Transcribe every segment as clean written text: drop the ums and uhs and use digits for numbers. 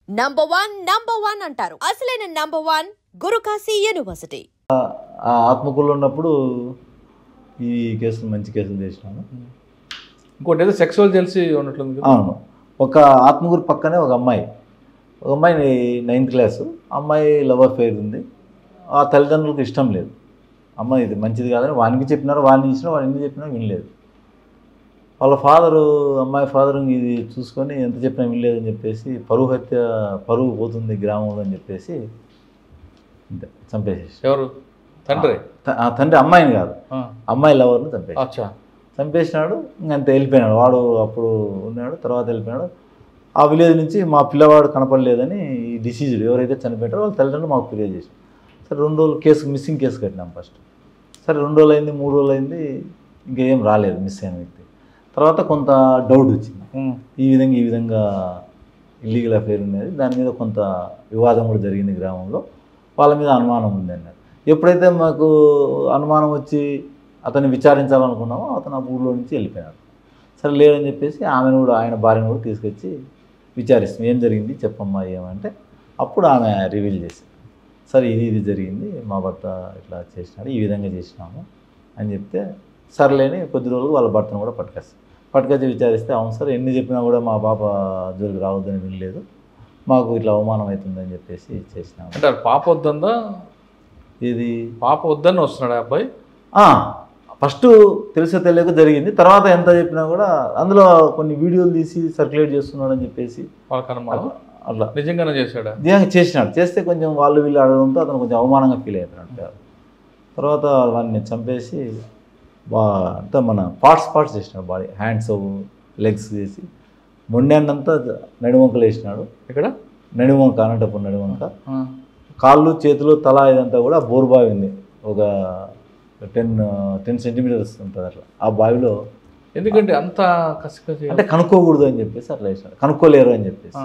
Number one అంటారు. అసలైన number one Guru Kashi university. ఆత్మకూరులో ఉన్నప్పుడు ఈ కేసులు మంచి కేసులు చేసినాను. ఇంకోటి ఏదో సెక్సువల్ జెల్సీ ఉన్నట్లుంది. అవును. ఒక ఆత్మకూరు పక్కనే ఒక అమ్మాయి 9th క్లాసు. అమ్మాయి లవర్ ఫెయిర్ ఉంది. ఆ తల్లిదండ్రులకు ఇష్టం లేదు. అమ్మాయి ఇది మంచిది కాదని వానికి చెప్పినారు, వాడిని ఇచ్చినా వాడు ఎన్ని చెప్పినా వినలేదు. వాళ్ళ అమ్మాయి ఫాదరు ఇది చూసుకొని ఎంత చెప్పినా వినలేదని చెప్పేసి పరువు పోతుంది గ్రామంలో అని చెప్పేసి చంపేసేసి. ఎవరు? తండ్రి? తండ్రి అమ్మాయిని కాదు, అమ్మాయి లవర్ని చంపేసి చంపేసినాడు. ఇంకంత వెళ్ళిపోయినాడు. వాడు అప్పుడు ఉన్నాడు, తర్వాత వెళ్ళిపోయినాడు. ఆ విలేజ్ నుంచి మా పిల్లవాడు కనపడలేదని ఈ డిసీజ్డ్ ఎవరైతే చనిపోయారో వాళ్ళ తల్లిదండ్రులు మాకు ఫిర్యాదు చేశారు. సరే 2 రోజులు మిస్సింగ్ కేసు కట్టినాం ఫస్ట్. సరే 2 రోజులు అయింది, 3 రోజులు అయింది, ఇంకేం రాలేదు మిస్ అయిన వ్యక్తి. తర్వాత కొంత డౌట్ వచ్చింది, ఈ విధంగా ఇల్లీగల్ అఫేర్ ఉన్నది, దాని మీద కొంత వివాదం కూడా జరిగింది గ్రామంలో, వాళ్ళ మీద అనుమానం ఉంది అన్నారు. ఎప్పుడైతే మాకు అనుమానం వచ్చి అతన్ని విచారించాలనుకున్నామో అతను ఆ ఊళ్ళో నుంచి వెళ్ళిపోయినాడు. సరే లేదని చెప్పేసి ఆమెను కూడా, ఆయన భార్యను కూడా తీసుకొచ్చి విచారిస్తాం, ఏం జరిగింది చెప్పమ్మా ఏమంటే అప్పుడు ఆమె రివీల్ చేసింది. సరే ఇది జరిగింది, మా భర్త ఇట్లా చేసినాడు, ఈ విధంగా చేసినాము అని చెప్తే సర్లేని కొద్ది రోజులు వాళ్ళ భర్తను కూడా పట్టుకొచ్చి విచారిస్తే, అవును సార్ ఎన్ని చెప్పినా కూడా మా పాప జోలికి రావద్దని వినలేదు, మాకు ఇట్లా అవమానం అవుతుందని చెప్పేసి చేసినాము. అంటే పాప వద్దందా? ఇది పాప వద్దని వస్తున్నాడు అబ్బాయి. ఫస్ట్ తెలియక జరిగింది. తర్వాత ఎంత చెప్పినా కూడా అందులో కొన్ని వీడియోలు తీసి సర్క్యులేట్ చేస్తున్నాడు అని చెప్పేసి అట్లా నిజంగానే చేశాడు. నిజంగా చేసినాడు. చేస్తే కొంచెం వీళ్ళు అడగడంతో అతను కొంచెం అవమానంగా ఫీల్ అవుతున్నాడు. తర్వాత వాడిని చంపేసి అంతా మన పార్ట్స్ చేసినాడు, బాడీ, హ్యాండ్స్, లెగ్స్ చేసి మొండాన్నంతా నడివంకలు వేసినాడు. ఇక్కడ నడివంక, అనంతపురం నడివంక, కాళ్ళు చేతులు తల ఇదంతా కూడా బోరుబావి ఉంది, ఒక 10 సెంటీమీటర్స్ ఉంటుంది అట్లా. ఆ బావిలో ఎందుకంటే అంత అంటే కనుక్కోకూడదు అని చెప్పేసి అట్లా వేసినాడు, కనుక్కోలేరు అని చెప్పేసి.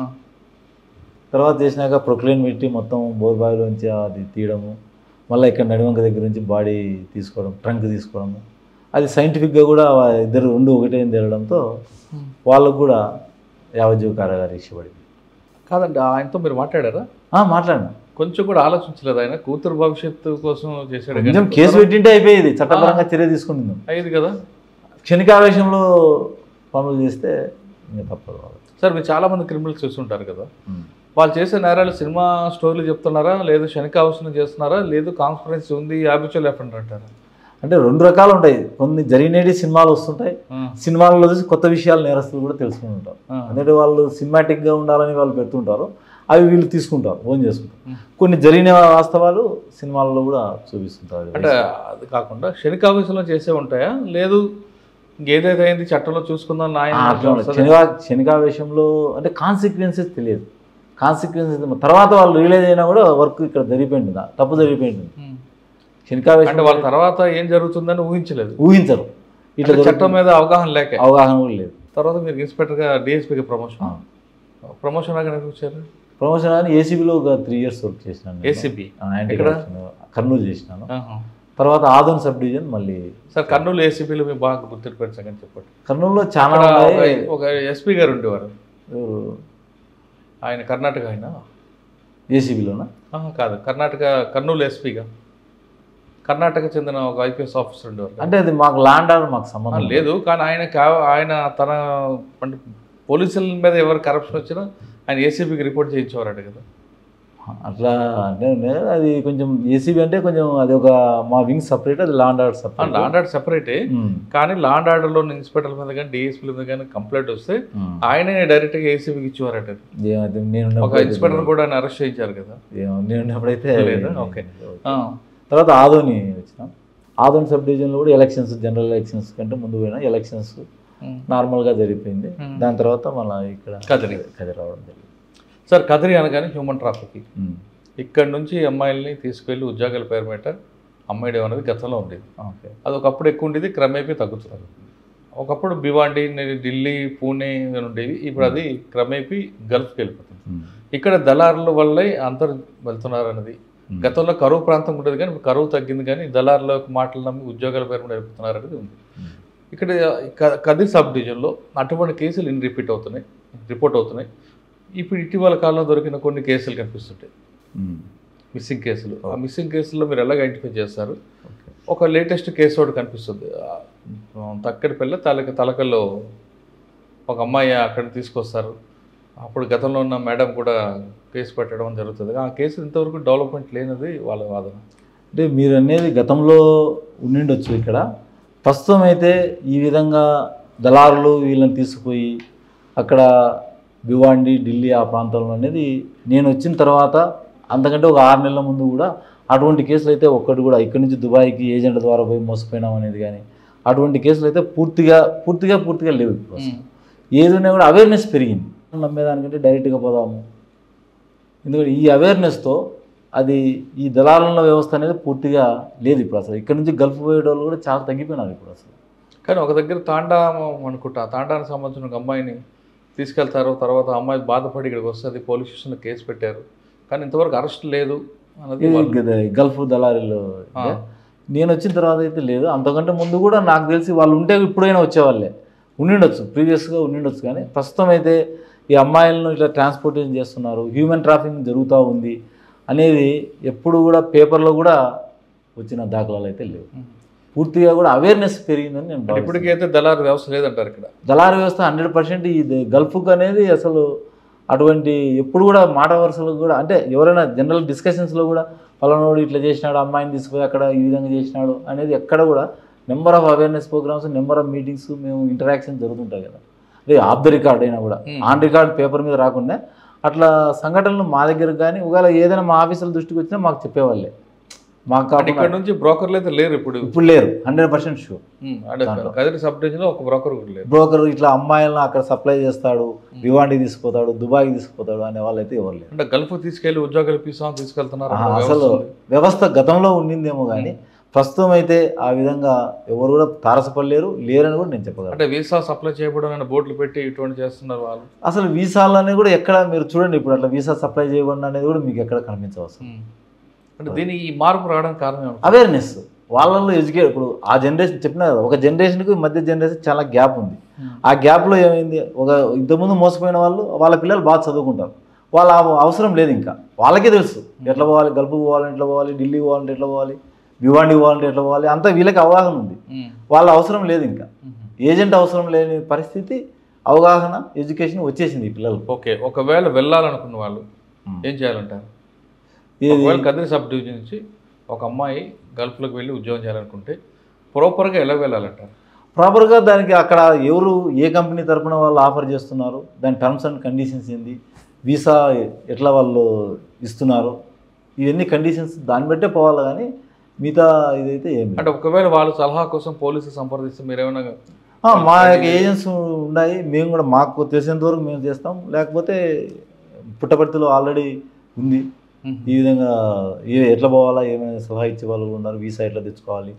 తర్వాత చేసినాక ప్రొక్లైన్ పెట్టి మొత్తం బోరుబావిలోంచి అది తీయడము, మళ్ళీ ఇక్కడ నడివంక దగ్గర నుంచి బాడీ తీసుకోవడం, ట్రంక్ తీసుకోవడము, అది సైంటిఫిక్గా కూడా ఇద్దరు 2 ఒకటే తేలడంతో వాళ్ళకు కూడా యావజ్జీవ కారాగార శిక్ష పడింది. కాదండి, ఆయనతో మీరు మాట్లాడారా? మాట్లాడినా. కొంచెం కూడా ఆలోచించలేదు ఆయన? కూతురు భవిష్యత్తు కోసం చేశాడు. కొంచెం కేసు పెట్టింటే అయిపోయేది, చట్టపరంగా చర్య తీసుకుంటున్నాం. అయ్యేది కదా. క్షణికావేశంలో పనులు చేస్తే ఇంకా తప్పదు. సార్ మీరు చాలామంది క్రిమినల్స్ చూస్తుంటారు కదా, వాళ్ళు చేసే నేరాలు సినిమా స్టోరీలు చెప్తున్నారా, లేదు క్షణికావేశం చేస్తున్నారా, లేదు కాన్స్పిరెన్సీ ఉంది, హ్యాబిచువల్ అఫెండర్ అంటారా? అంటే 2 రకాలు ఉంటాయి. కొన్ని జరిగినవి సినిమాలు వస్తుంటాయి, సినిమాలలో చూసి కొత్త విషయాలు నేరస్తులు కూడా తెలుసుకుని ఉంటారు. ఎందుకంటే వాళ్ళు సినిమాటిక్గా ఉండాలని వాళ్ళు పెడుతుంటారు, అవి వీళ్ళు తీసుకుంటారు, ఓన్ చేసుకుంటారు. కొన్ని జరిగిన వాస్తవాలు సినిమాల్లో కూడా చూపిస్తుంటారు. అంటే అది కాకుండా క్షణికావేశంలో చేసే ఉంటాయా, లేదు ఏదైతే అయింది చట్టంలో చూసుకుందాం క్షణికావేశంలో అంటే కాన్సిక్వెన్సెస్ తెలియదు. కాన్సిక్వెన్సెస్ తర్వాత వాళ్ళు రియలైజ్ అయినా కూడా వర్క్ ఇక్కడ జరిగిపోయింది, తప్పు జరిగిపోయింది. క్షణికావేశం అంటే వాళ్ళ తర్వాత ఏం జరుగుతుందని ఊహించరు. ఇట్లా చట్టం మీద అవగాహన కూడా లేదు. తర్వాత మీరు ఇన్స్పెక్టర్గా డిఎస్పీకి ప్రమోషన్ లాగా వచ్చారు. ప్రమోషన్ కానీ ఏసీబీలో ఒక 3 years వర్క్ చేసినాను. ఏసీబీ కర్నూలు చేసినాను. తర్వాత ఆదోన్ సబ్ డివిజన్ మళ్ళీ. సార్ కర్నూలు ఏసీబీలో మీరు బాగా గుర్తుపెట్టారని చెప్పండి. కర్నూలులో చాలా ఒక ఎస్పీ గారు ఉండేవారు, ఆయన కర్ణాటక, ఆయన ఏసీబీలోనా? కాదు, కర్నూలు ఎస్పీగా కర్ణాటక చెందిన ఒక ఐపీఎస్ ఆఫీసర్ ఉండేవారు. అంటే అది మాకు ల్యాండ్ ఆర్డర్ మాకు సంబంధం లేదు, కానీ ఆయన తన అంటే పోలీసుల మీద ఎవరు కరప్షన్ వచ్చినా ఆయన ఏసీబీకి రిపోర్ట్ చేయించేవారట కదా. అట్లా అంటే అది కొంచెం ఏసీబీ అంటే కొంచెం అది ఒక మా వింగ్ సపరేట్, అది land order separate. Land order సపరేటే, కానీ ల్యాండ్ ఆర్డర్లో ఇన్స్పెక్టర్ల మీద కానీ డిఎస్పీల మీద కానీ కంప్లైంట్ వస్తే ఆయనే డైరెక్ట్గా ఏసీబీకి ఇచ్చేవారట. ఒక ఇన్స్పెక్టర్ కూడా ఆయన అరెస్ట్ చేయించారు కదా. నేనున్నప్పుడైతే లేదా? ఓకే. తర్వాత ఆదోని వచ్చినాం. ఆదోని సబ్ డివిజన్లో కూడా ఎలక్షన్స్, జనరల్ ఎలక్షన్స్ కంటే ముందు పోయినా ఎలక్షన్స్ నార్మల్గా జరిగిపోయింది. దాని తర్వాత మళ్ళీ ఇక్కడ కదిరి రావడం జరిగింది. సార్ కదిరి అనగానే హ్యూమన్ ట్రాఫికింగ్, ఇక్కడ నుంచి అమ్మాయిల్ని తీసుకెళ్ళి ఉద్యోగాల పేరు మీద అమ్మాయిడం అనేది గతంలో ఉండేది. అది ఒకప్పుడు ఎక్కువ ఉండేది, క్రమేపీ తగ్గుతున్నారు. ఒకప్పుడు భివాండి, ఢిల్లీ, పూణే ఉండేవి, ఇప్పుడు అది క్రమేపీ గల్ఫ్కి వెళ్ళిపోతుంది. ఇక్కడ దళారుల వల్లే అందరు వెళ్తున్నారు అన్నది. గతంలో కరువు ప్రాంతం ఉండేది, కానీ కరువు తగ్గింది, కానీ దళారుల మాటలు నమ్మి ఉద్యోగాల పేరు మీద వెళ్ళిపోతున్నారు అనేది ఉంది. ఇక్కడ కదిరి సబ్ డివిజన్లో అటువంటి కేసులు రిపోర్ట్ అవుతున్నాయి. ఇప్పుడు ఇటీవల కాలంలో దొరికిన కొన్ని కేసులు కనిపిస్తుంటాయి, మిస్సింగ్ కేసులు. ఆ మిస్సింగ్ కేసుల్లో మీరు ఎలాగ ఐడెంటిఫై చేస్తారు? ఒక లేటెస్ట్ కేసు ఒకటి కనిపిస్తుంది, తక్కడిపల్లి తలకల్లో ఒక అమ్మాయి అక్కడ తీసుకొస్తారు. అప్పుడు గతంలో ఉన్న మేడం కూడా కేసు పెట్టడం జరుగుతుంది. ఆ కేసు ఇంతవరకు డెవలప్మెంట్ లేనిది వాళ్ళ వాదన. అంటే మీరు అనేది గతంలో ఉండిండొచ్చు. ఇక్కడ ప్రస్తుతం అయితే ఈ విధంగా దళారులు వీళ్ళని తీసుకుపోయి అక్కడ భివాండి, ఢిల్లీ ఆ ప్రాంతంలో అనేది నేను వచ్చిన తర్వాత అంతకంటే ఒక 6 నెలల ముందు కూడా అటువంటి కేసులు అయితే ఒక్కటి కూడా ఇక్కడి నుంచి దుబాయ్కి ఏజెంట్ల ద్వారా పోయి మోసపోయినాం అనేది కానీ అటువంటి కేసులు అయితే పూర్తిగా లేవు. ఇప్పుడు ఏదైనా కూడా అవేర్నెస్ పెరిగింది. నమ్మేదానికంటే డైరెక్ట్గా పోదాము. ఎందుకంటే ఈ అవేర్నెస్తో అది ఈ దళారుల వ్యవస్థ అనేది పూర్తిగా లేదు ఇప్పుడు. అసలు ఇక్కడ నుంచి గల్ఫ్ పోయేటోళ్ళు కూడా చాలా తగ్గిపోయినారు ఇప్పుడు అసలు. కానీ ఒక దగ్గర తాండా అనుకుంటా, తాండానికి సంబంధించిన ఒక అమ్మాయిని తీసుకెళ్తారు. తర్వాత అమ్మాయి బాధపడి ఇక్కడికి వస్తుంది, పోలీస్ స్టేషన్లో కేసు పెట్టారు, కానీ ఇంతవరకు అరెస్ట్ లేదు అన్నది గల్ఫ్ దళారీలో. నేను వచ్చిన తర్వాత అయితే లేదు. అంతకంటే ముందు కూడా నాకు తెలిసి వాళ్ళు ఉంటే ఇప్పుడైనా వచ్చేవాళ్ళే ఉండిండొచ్చు, ప్రీవియస్గా ఉండిండొచ్చు. కానీ ప్రస్తుతం అయితే ఈ అమ్మాయిలను ఇట్లా ట్రాన్స్పోర్టేషన్ చేస్తున్నారు, హ్యూమన్ ట్రాఫికింగ్ జరుగుతూ ఉంది అనేది ఎప్పుడు కూడా పేపర్లో కూడా వచ్చిన దాఖలాలు అయితే లేవు. పూర్తిగా కూడా అవేర్నెస్ పెరిగిందని నేను భావిస్తున్నాను. ఇప్పటికైతే దళారు వ్యవస్థ లేదంటారు ఇక్కడ. దళారు వ్యవస్థ 100% ఈ గల్ఫ్కి అనేది అసలు అటువంటి ఎప్పుడు కూడా మాట వరుసలు కూడా అంటే ఎవరైనా జనరల్ డిస్కషన్స్లో కూడా పలానోడు ఇట్లా చేసినాడు, అమ్మాయిని తీసుకుపోయి అక్కడ ఈ విధంగా చేసినాడు అనేది ఎక్కడ కూడా number of awareness programmes, number of meetings, మేము ఇంటరాక్షన్ జరుగుతుంటాయి కదా. అదే ఆఫ్ ద రికార్డ్ అయినా కూడా ఆన్ రికార్డ్ పేపర్ మీద రాకుండా అట్లా సంఘటనలు మా దగ్గరకు కానీ ఒకవేళ ఏదైనా మా ఆఫీసుల దృష్టికి వచ్చినా మాకు చెప్పేవాళ్ళే. మాకు ఇక్కడ నుంచి బ్రోకర్లు అయితే లేరు ఇప్పుడు లేరు, 100% షూర్. కదిరి సబ్ డివిజన్లో ఒక బ్రోకర్ కూడా లేరు. బ్రోకర్ ఇట్లా అమ్మాయిలను అక్కడ సప్లై చేస్తాడు, భివాండికి తీసుకుపోతాడు, దుబాయ్కి తీసుకుపోతాడు అనే వాళ్ళు అయితే ఎవరు లేరు. అంటే గల్ఫ్ తీసుకెళ్ళి ఉద్యోగాలు తీసుకెళ్తున్నారు. అసలు వ్యవస్థ గతంలో ఉండిందేమో కానీ ప్రస్తుతం అయితే ఆ విధంగా ఎవరు కూడా తారసపడలేరు, లేరని కూడా నేను చెప్పగలను. అంటే వీసా సప్లై చేయబడిన బోర్డులు పెట్టి ఇటువంటి చేస్తున్నారు వాళ్ళు. అసలు వీసాలు అనేది కూడా ఎక్కడ మీరు చూడండి, ఇప్పుడు అట్లా వీసా సప్లై చేయబడిన అనేది కూడా మీకు ఎక్కడ కనిపించవచ్చు. అంటే దీని ఈ మార్పు రావడానికి కారణం అవేర్నెస్ వాళ్ళల్లో ఎడ్యుకేట్. ఇప్పుడు ఆ జనరేషన్ చెప్పినా కదా, ఒక జనరేషన్కి మధ్య జనరేషన్ చాలా గ్యాప్ ఉంది. ఆ గ్యాప్లో ఏమైంది, ఒక ఇంతకుముందు మోసపోయిన వాళ్ళు వాళ్ళ పిల్లలు బాగా చదువుకుంటారు, వాళ్ళ అవసరం లేదు. ఇంకా వాళ్ళకే తెలుసు ఎట్లా పోవాలి, గల్ఫ్ పోవాలంటే ఎట్లా పోవాలి, ఢిల్లీ పోవాలంటే ఎట్లా పోవాలి, భివాండి పోవాలంటే ఎట్లా పోవాలి, అంతా వీళ్ళకి అవగాహన ఉంది. వాళ్ళ అవసరం లేదు, ఇంకా ఏజెంట్ అవసరం లేని పరిస్థితి, అవగాహన, ఎడ్యుకేషన్ వచ్చేసింది ఈ పిల్లలు. ఓకే, ఒకవేళ వెళ్ళాలనుకున్న వాళ్ళు ఏం చేయాలంటారు? కదిరి సబ్ డివిజన్ నుంచి ఒక అమ్మాయి గల్ఫ్లోకి వెళ్ళి ఉద్యోగం చేయాలనుకుంటే ప్రాపర్గా ఎలా వెళ్ళాలంటారు? ప్రాపర్గా దానికి అక్కడ ఎవరు ఏ కంపెనీ తరఫున వాళ్ళు ఆఫర్ చేస్తున్నారు, దాని టర్మ్స్ అండ్ కండిషన్స్ ఏంది, వీసా ఎట్లా వాళ్ళు ఇస్తున్నారు, ఇవన్నీ కండిషన్స్ దాన్ని బట్టే పోవాలి. కానీ మిగతా ఇదైతే ఏమి అంటే ఒకవేళ వాళ్ళు సలహా కోసం పోలీసు సంప్రదిస్తే మీరేమైనా? మా యొక్క ఏజెంట్స్ ఉన్నాయి, మేము కూడా మాకు తెలిసినంత వరకు మేము చేస్తాం. లేకపోతే పుట్టపర్తిలో ఆల్రెడీ ఉంది ఈ విధంగా ఎట్లా పోవాలా ఏమైనా సలహా ఇచ్చే వాళ్ళు ఉన్నారు, వీసా ఎట్లా తెచ్చుకోవాలి,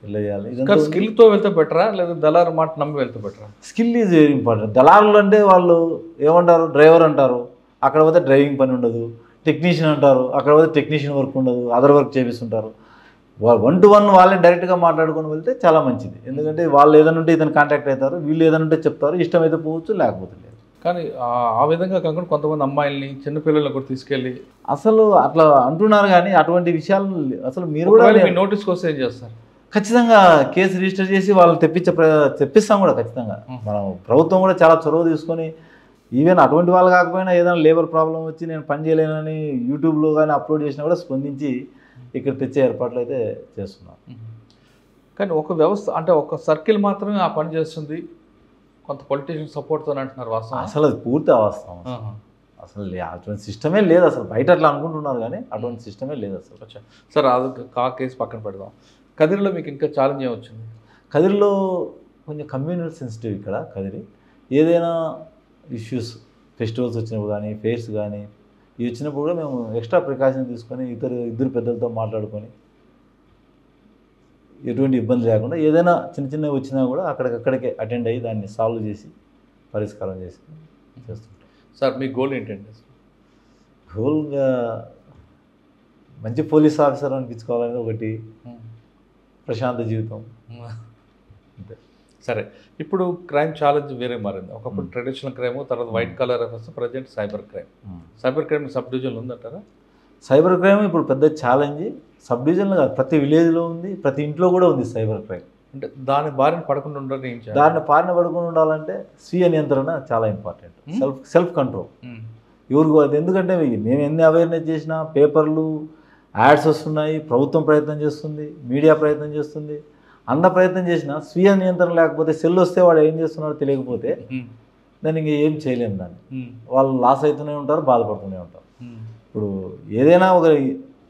ఎట్లా చేయాలి. స్కిల్తో వెళ్తే బెటరా లేదా దళారు మాట నమ్మి వెళ్తే బెటరా? Skill is very important. దళారులు అంటే వాళ్ళు ఏమంటారు, డ్రైవర్ అంటారు, అక్కడ పోతే డ్రైవింగ్ పని ఉండదు. టెక్నీషియన్ అంటారు, అక్కడ పోతే టెక్నీషియన్ వర్క్ ఉండదు, అదర్ వర్క్ చేపిస్తుంటారు. 1-to-1 వాళ్ళే డైరెక్ట్గా మాట్లాడుకొని వెళ్తే చాలా మంచిది. ఎందుకంటే వాళ్ళు ఏదైనా ఉంటే ఇతను కాంటాక్ట్ అవుతారు, వీళ్ళు ఏదైనా ఉంటే చెప్తారు, ఇష్టమైతే పోవచ్చు, లేకపోతే లేదు. కానీ ఆ విధంగా కాకుండా కొంతమంది అమ్మాయిల్ని, చిన్నపిల్లలను కూడా తీసుకెళ్ళి అసలు అట్లా అంటున్నారు. కానీ అటువంటి విషయాలు అసలు మీరు కూడా నోటీస్కి వస్తే ఏం చేస్తారు? ఖచ్చితంగా కేసు రిజిస్టర్ చేసి వాళ్ళు తెప్పిస్తాం కూడా ఖచ్చితంగా. మనం ప్రభుత్వం కూడా చాలా చొరవ తీసుకొని ఈవెన్ అటువంటి వాళ్ళు కాకపోయినా ఏదైనా లేబర్ ప్రాబ్లం వచ్చి నేను పని చేయలేనని యూట్యూబ్లో కానీ అప్లోడ్ చేసినా కూడా స్పందించి ఇక్కడ తెచ్చే ఏర్పాట్లు అయితే చేస్తున్నాం. కానీ ఒక వ్యవస్థ అంటే ఒక సర్కిల్ మాత్రమే ఆ పని చేస్తుంది, కొంత పొలిటీషియన్ సపోర్ట్తో అంటున్నారు. వాస్తవం అసలు అది పూర్తి అవాస్తవం. అసలు అటువంటి సిస్టమే లేదు అసలు. బయట అట్లా అనుకుంటున్నారు కానీ అటువంటి సిస్టమే లేదు అసలు. సార్ అది కేసు పక్కన పెడదాం. కదిరిలో మీకు ఇంకా ఛాలెంజ్ ఏమొచ్చింది? కదిరిలో కొంచెం కమ్యూనల్ సెన్సిటివ్ ఇక్కడ కదిరి. ఏదైనా ఇష్యూస్, ఫెస్టివల్స్ వచ్చినప్పుడు కానీ, ఫేర్స్ కానీ ఇవి వచ్చినప్పుడు కూడా మేము ఎక్స్ట్రా ప్రికాషన్ తీసుకొని ఇద్దరు పెద్దలతో మాట్లాడుకొని ఎటువంటి ఇబ్బంది లేకుండా ఏదైనా చిన్న చిన్నవి వచ్చినా కూడా అక్కడికక్కడికే అటెండ్ అయ్యి దాన్ని సాల్వ్ చేసి పరిష్కారం చేసి చేస్తుంటాం. సార్ మీ గోల్ ఏంటండి? గోల్గా మంచి పోలీస్ ఆఫీసర్ అనిపించుకోవాలనేది ఒకటి, ప్రశాంత జీవితం అంతే. సరే, ఇప్పుడు క్రైమ్ ఛాలెంజ్ వేరే మారింది. ఒకప్పుడు ట్రెడిషనల్ క్రైమ్, తర్వాత white colour effects, present cyber crime. Cyber crime sub division ఉందంటారా? సైబర్ క్రైమ్ ఇప్పుడు పెద్ద ఛాలెంజ్. సబ్ డివిజన్లో కాదు, ప్రతి విలేజ్లో ఉంది, ప్రతి ఇంట్లో కూడా ఉంది సైబర్ క్రైమ్. అంటే దాని బారిన పడకుండా ఉండాలని ఏం చేయాలి? దాన్ని పారిన పడకుండా ఉండాలంటే స్వీయ నియంత్రణ చాలా ఇంపార్టెంట్. Self control. ఎవరికి అది ఎందుకంటే మేము ఎన్ని అవేర్నెస్ చేసినా, పేపర్లు యాడ్స్ వస్తున్నాయి, ప్రభుత్వం ప్రయత్నం చేస్తుంది, మీడియా ప్రయత్నం చేస్తుంది, అంత ప్రయత్నం చేసినా స్వీయ నియంత్రణ లేకపోతే, సెల్ వస్తే వాడు ఏం చేస్తున్నాడో తెలియకపోతే దాన్ని ఇంకా ఏం చేయలేము. దాన్ని వాళ్ళు లాస్ అవుతూనే ఉంటారు, బాధపడుతూనే ఉంటారు. ఇప్పుడు ఏదైనా ఒక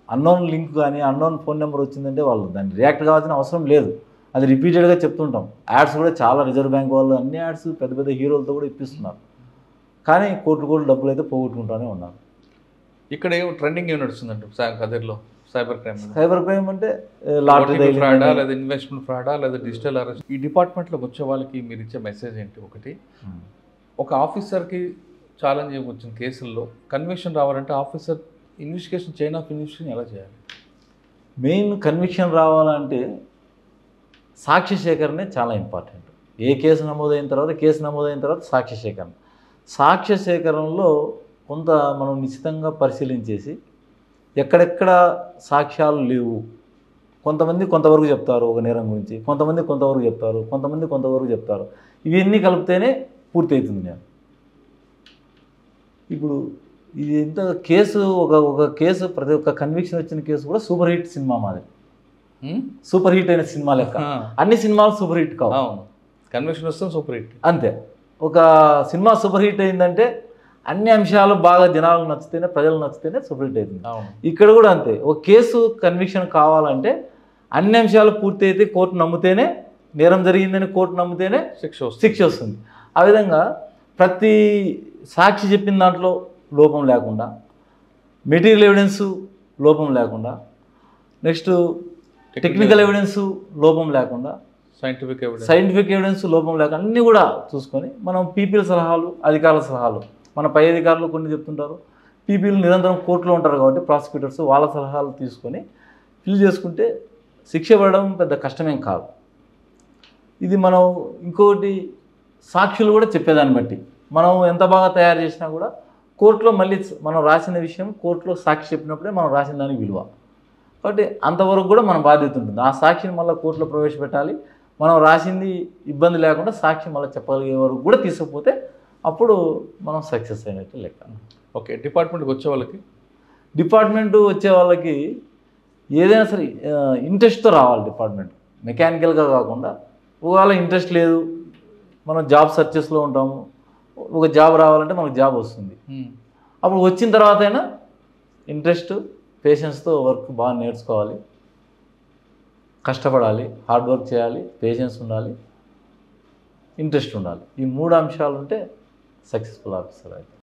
అన్నోన్ లింక్ కానీ అన్నోన్ ఫోన్ నెంబర్ వచ్చిందంటే వాళ్ళు దాన్ని రియాక్ట్ కావాల్సిన అవసరం లేదు. అది రిపీటెడ్గా చెప్తుంటాం. యాడ్స్ కూడా చాలా రిజర్వ్ బ్యాంక్ వాళ్ళు అన్ని యాడ్స్ పెద్ద పెద్ద హీరోలతో కూడా ఇప్పిస్తున్నారు. కానీ కోట్లు డబ్బులు అయితే పోగొట్టుకుంటూనే ఉన్నారు. ఇక్కడ ఏమో ట్రెండింగ్ ఏమి నడుస్తుందంటే కదిర్లో సైబర్ క్రైమ్. సైబర్ క్రైమ్ అంటే లాటరీ ఫ్రాడా, లేదా ఇన్వెస్ట్మెంట్ ఫ్రాడా, లేదా డిజిటల్ అరెస్ట్. ఈ డిపార్ట్మెంట్లోకి వచ్చే వాళ్ళకి మీరు ఇచ్చే మెసేజ్ ఏంటి? ఒకటి, ఒక ఆఫీసర్కి ఛాలెంజ్ వచ్చిన కేసుల్లో కన్విక్షన్ రావాలంటే officer investigation chain of investigation ఎలా చేయాలి? మెయిన్ కన్విక్షన్ రావాలంటే సాక్ష్య సేకరణే చాలా ఇంపార్టెంట్. ఏ కేసు నమోదైన తర్వాత సాక్ష్య సేకరణ. సాక్ష్య సేకరణలో కొంత మనం నిశ్చితంగా పరిశీలించేసి ఎక్కడెక్కడ సాక్ష్యాలు లేవు, కొంతమంది కొంతవరకు చెప్తారు ఒక నేరం గురించి, కొంతమంది కొంతవరకు చెప్తారు, ఇవన్నీ కలిపితేనే పూర్తి అవుతుంది. నేను ఇప్పుడు ఇది ఎంత కేసు ఒక కేసు, ప్రతి ఒక్క కన్విక్షన్ వచ్చిన కేసు కూడా సూపర్ హిట్ సినిమా మాది. సూపర్ హిట్ అయిన సినిమా లెక్క. అన్ని సినిమాలు సూపర్ హిట్ కావు, కన్విక్షన్ వస్తే సూపర్ హిట్ అంతే. ఒక సినిమా సూపర్ హిట్ అయిందంటే అన్ని అంశాలు బాగా జనాలకు నచ్చితేనే, ప్రజలకు నచ్చితేనే సూపర్ హిట్ అవుతుంది. ఇక్కడ కూడా అంతే. ఒక కేసు కన్విక్షన్ కావాలంటే అన్ని అంశాలు పూర్తి అయితే, కోర్టు నమ్మితేనే, నేరం జరిగిందని కోర్టు నమ్మితేనే శిక్ష వస్తుంది. ఆ విధంగా ప్రతి సాక్షి చెప్పిన దాంట్లో లోపం లేకుండా, మెటీరియల్ ఎవిడెన్స్ లోపం లేకుండా, నెక్స్ట్ టెక్నికల్ ఎవిడెన్స్ లోపం లేకుండా, సైంటిఫిక్ ఎవిడెన్స్ లోపం లేకుండా అన్నీ కూడా చూసుకొని మనం పీపీల సలహాలు, అధికారుల సలహాలు, మన పై అధికారులు కొన్ని చెప్తుంటారు, పీపీలు నిరంతరం కోర్టులో ఉంటారు కాబట్టి ప్రాసిక్యూటర్స్ వాళ్ళ సలహాలు తీసుకొని ఫిల్ చేసుకుంటే శిక్ష పడడం పెద్ద కష్టమేం కాదు. ఇది మనం ఇంకొకటి, సాక్షులు కూడా చెప్పేదాన్ని బట్టి మనం ఎంత బాగా తయారు చేసినా కూడా కోర్టులో మళ్ళీ మనం రాసిన విషయం కోర్టులో సాక్షి చెప్పినప్పుడే మనం రాసిన దానికి విలువ. కాబట్టి అంతవరకు కూడా మన బాధ్యత ఉంటుంది. ఆ సాక్షిని మళ్ళీ కోర్టులో ప్రవేశపెట్టాలి. మనం రాసింది ఇబ్బంది లేకుండా సాక్షి మళ్ళీ చెప్పగలిగే వరకు కూడా తీసుకుపోతే అప్పుడు మనం సక్సెస్ అయినట్టు లెక్క. ఓకే, డిపార్ట్మెంట్కి వచ్చే వాళ్ళకి ఏదైనా సరే ఇంట్రెస్ట్తో రావాలి. డిపార్ట్మెంట్ మెకానికల్గా కాకుండా, ఒకవేళ ఇంట్రెస్ట్ లేదు, మనం జాబ్ సర్చెస్లో ఉంటాము, ఒక జాబ్ రావాలంటే మనకు జాబ్ వస్తుంది. అప్పుడు వచ్చిన తర్వాత అయినా ఇంట్రెస్ట్, పేషెన్స్తో వర్క్ బాగా నేర్చుకోవాలి, కష్టపడాలి, హార్డ్ వర్క్ చేయాలి, పేషెన్స్ ఉండాలి, ఇంట్రెస్ట్ ఉండాలి. ఈ 3 అంశాలు ఉంటే సక్సెస్ఫుల్ ఆఫీసర్ అయితే.